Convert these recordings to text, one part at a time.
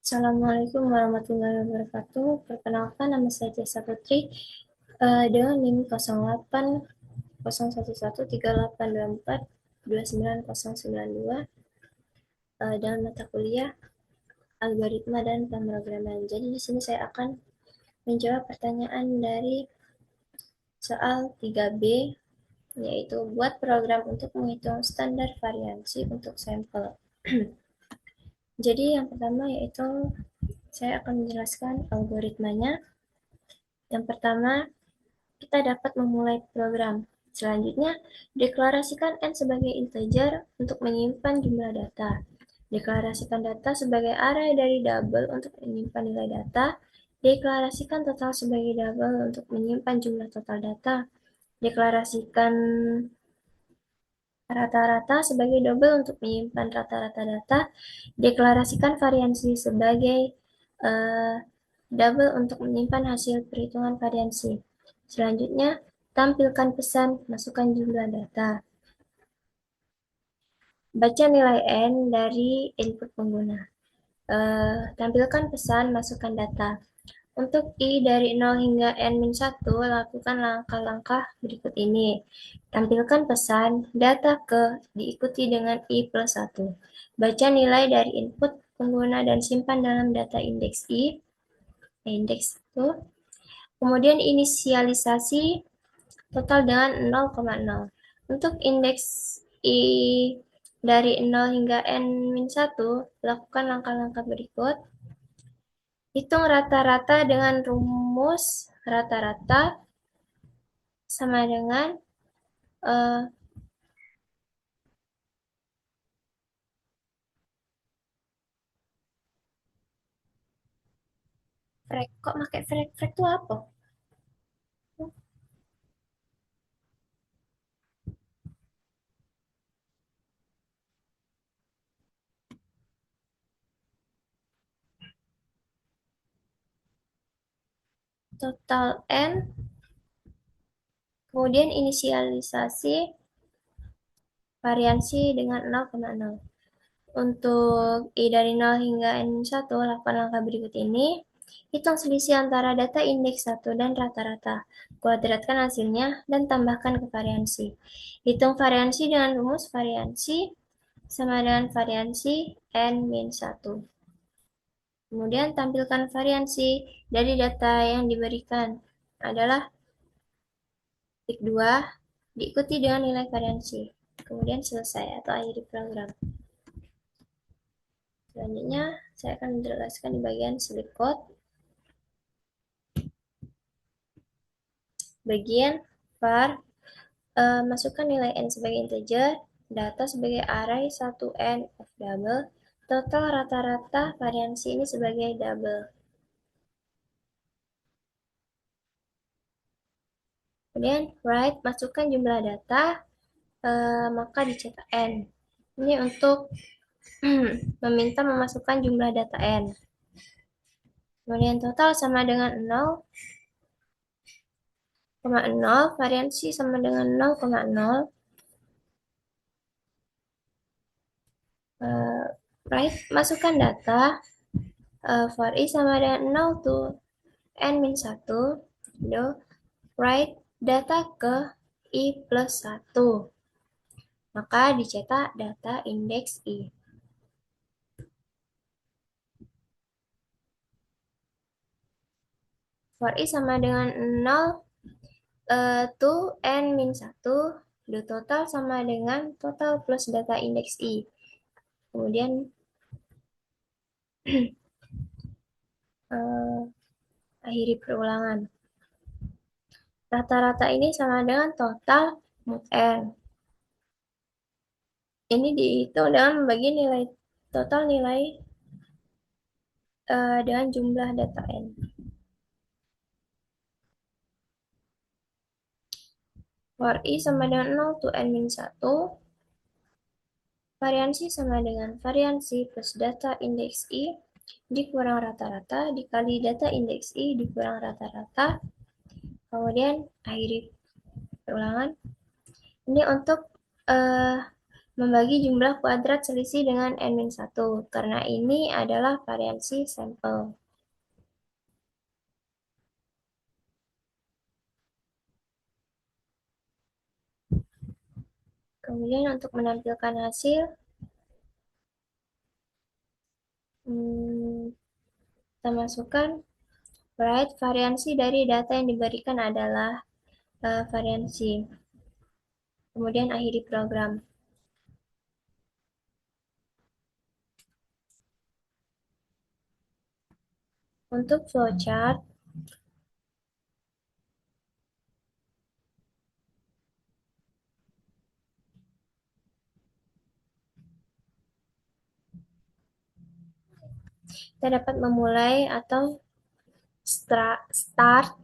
Assalamualaikum warahmatullahi wabarakatuh. Perkenalkan, nama saya Jessa Putri dengan NIM 08011138242992 dalam mata kuliah algoritma dan pemrograman. Jadi di sini saya akan menjawab pertanyaan dari soal 3B, yaitu buat program untuk menghitung standar variansi untuk sampel. Jadi yang pertama yaitu saya akan menjelaskan algoritmanya. Yang pertama, kita dapat memulai program. Selanjutnya, deklarasikan N sebagai integer untuk menyimpan jumlah data. Deklarasikan data sebagai array dari double untuk menyimpan nilai data. Deklarasikan total sebagai double untuk menyimpan jumlah total data. Deklarasikan rata-rata sebagai double untuk menyimpan rata-rata data. Deklarasikan variansi sebagai double untuk menyimpan hasil perhitungan variansi. Selanjutnya, tampilkan pesan, masukkan jumlah data. Baca nilai N dari input pengguna. Tampilkan pesan, masukkan data. Untuk I dari 0 hingga N-1, lakukan langkah-langkah berikut ini. Tampilkan pesan, data ke, diikuti dengan I plus 1. Baca nilai dari input pengguna dan simpan dalam data indeks I, indeks itu. Kemudian inisialisasi total dengan 0,0. Untuk indeks I dari 0 hingga N-1, lakukan langkah-langkah berikut. Hitung rata-rata dengan rumus rata-rata sama dengan frek. Kok pakai frek? Frek itu apa? Total N, kemudian inisialisasi variansi dengan 0,0. Untuk I dari 0 hingga N1, lakukan langkah berikut ini. Hitung selisih antara data indeks 1 dan rata-rata. Kuadratkan hasilnya dan tambahkan ke variansi. Hitung variansi dengan rumus variansi sama dengan variansi N-1. Kemudian tampilkan variansi dari data yang diberikan adalah tik 2, diikuti dengan nilai variansi. Kemudian selesai atau akhiri program. Selanjutnya, saya akan menjelaskan di bagian select code. Bagian var, masukkan nilai N sebagai integer, data sebagai array 1N of double, total rata-rata variansi ini sebagai double. Kemudian write, masukkan jumlah data, maka dicetak N. Ini untuk meminta memasukkan jumlah data N. Kemudian total sama dengan 0,0, variansi sama dengan 0,0. Right, masukkan data, for I sama dengan 0 to N-1, write data ke I plus 1. Maka dicetak data indeks I. For I sama dengan 0 to N-1, do total sama dengan total plus data indeks I. Kemudian akhiri perulangan. Rata-rata ini sama dengan total mod N. Ini dihitung dengan membagi nilai total nilai dengan jumlah data N. For I sama dengan 0 to N-1, variansi sama dengan variansi plus data indeks I dikurang rata-rata dikali data indeks I dikurang rata-rata. Kemudian akhiri perulangan. Ini untuk membagi jumlah kuadrat selisih dengan n-1, karena ini adalah variansi sampel. Kemudian untuk menampilkan hasil, kita masukkan write variansi dari data yang diberikan adalah variansi. Kemudian akhiri program. Untuk flowchart, kita dapat memulai atau start.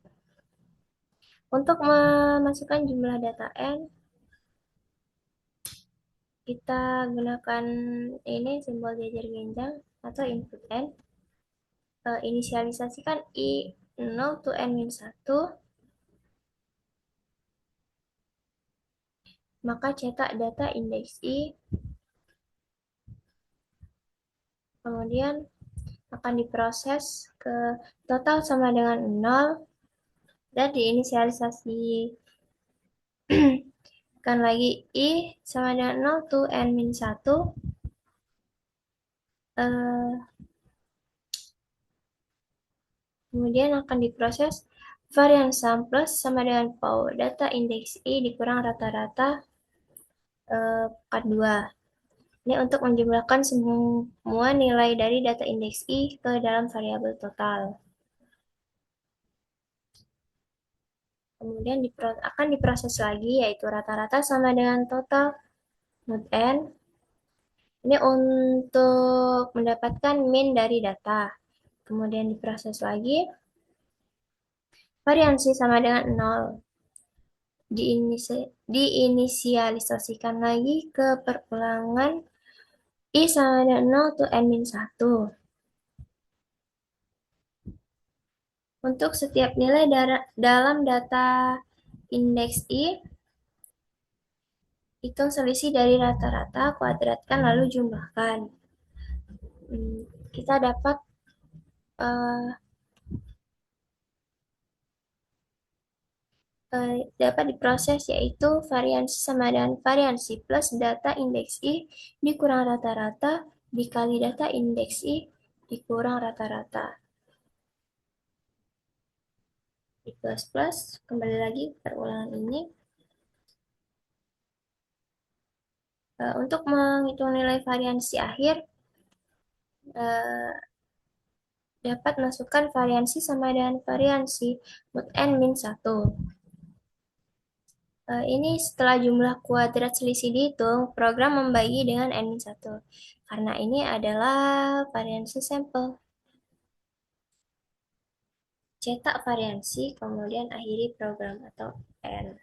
Untuk memasukkan jumlah data n, kita gunakan ini simbol jajar genjang atau input n. Inisialisasikan i0 to n-1, maka cetak data indeks i, kemudian akan diproses ke total sama dengan 0, dan diinisialisasikan lagi i sama dengan 0 to n-1, kemudian akan diproses varian sum plus sama dengan PAU data indeks i dikurang rata-rata pekat 2. Ini untuk menjumlahkan semua nilai dari data indeks i ke dalam variabel total. Kemudian akan diproses lagi, yaitu rata-rata sama dengan total node n. Ini untuk mendapatkan min dari data. Kemudian diproses lagi, variansi sama dengan 0. Diinisialisasikan lagi ke perulangan i sama dengan 0 to n-1. Untuk setiap nilai dalam data indeks i, hitung selisih dari rata-rata, kuadratkan, lalu jumlahkan. Kita dapat diproses, yaitu variansi sama dengan variansi plus data indeks i dikurang rata-rata dikali data indeks i dikurang rata-rata. Di plus, kembali lagi perulangan ini. Untuk menghitung nilai variansi akhir, dapat masukkan variansi sama dengan variansi mod n-1. Ini setelah jumlah kuadrat selisih dihitung, program membagi dengan n-1. Karena ini adalah variansi sampel. Cetak variansi, kemudian akhiri program atau n.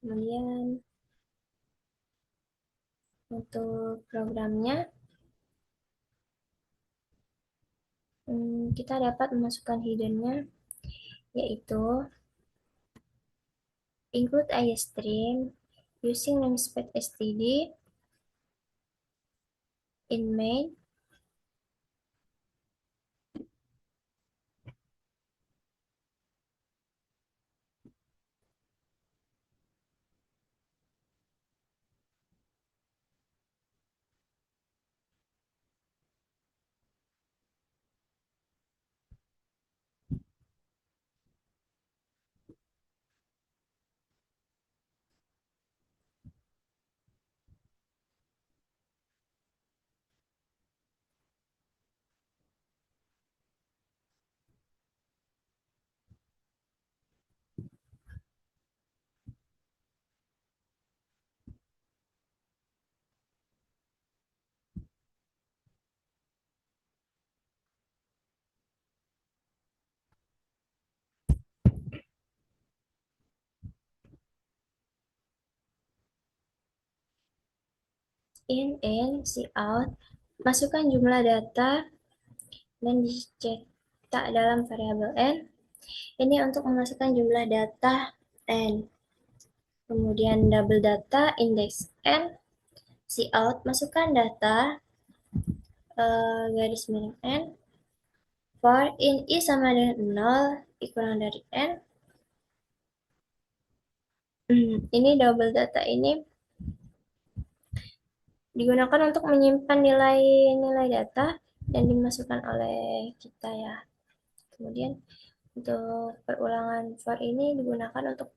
Kemudian untuk programnya, kita dapat memasukkan hiddennya, yaitu include iStream using namespace std in main. In, cout, masukkan jumlah data dan dicetak dalam variabel n. Ini untuk memasukkan jumlah data N. Kemudian double data index N, cout, masukkan data garis miring N, for in I sama dengan 0, I kurang dari N. Ini double data ini digunakan untuk menyimpan nilai-nilai data yang dimasukkan oleh kita ya. Kemudian untuk perulangan for ini digunakan untuk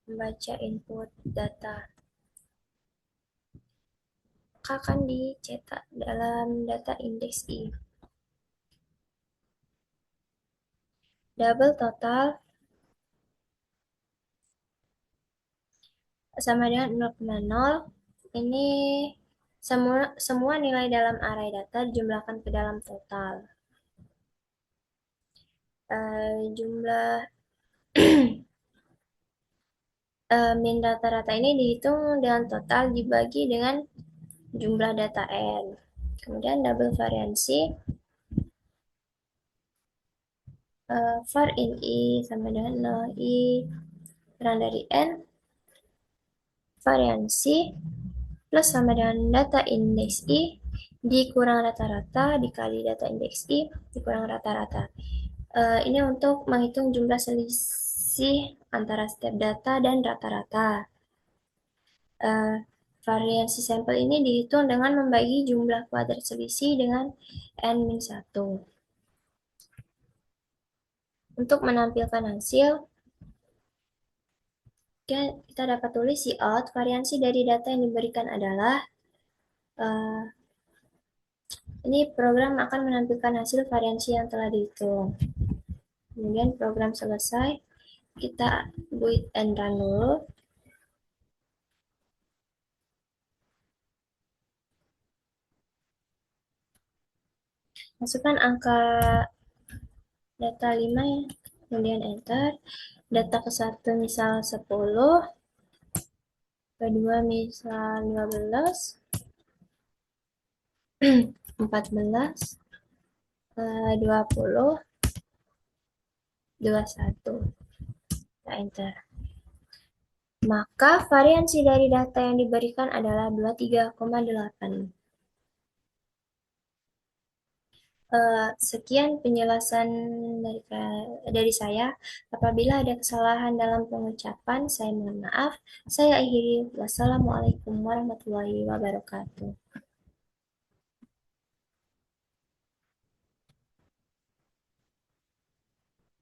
membaca input data. Maka akan dicetak dalam data indeks I. Double total sama dengan 0,0. Ini semua nilai dalam array data dijumlahkan ke dalam total. Jumlah min rata-rata ini dihitung dengan total dibagi dengan jumlah data N. Kemudian double variansi var in I sama dengan 0, I kurang dari N, variansi plus sama dengan data indeks I dikurang rata-rata dikali data indeks I dikurang rata-rata. Ini untuk menghitung jumlah selisih antara setiap data dan rata-rata. Variasi sampel ini dihitung dengan membagi jumlah kuadrat selisih dengan N-1. Untuk menampilkan hasil, kita dapat tulis cout, variansi dari data yang diberikan adalah, ini program akan menampilkan hasil variansi yang telah dihitung. Kemudian program selesai, kita build and run dulu. Masukkan angka data 5 ya, kemudian enter. Data ke 1 misal 10, kedua misal 15, 14, 20, 21. Kita enter. Maka variansi dari data yang diberikan adalah 23,8. Sekian penjelasan dari saya. Apabila ada kesalahan dalam pengucapan, saya mohon maaf. Saya akhiri. Wassalamualaikum warahmatullahi wabarakatuh.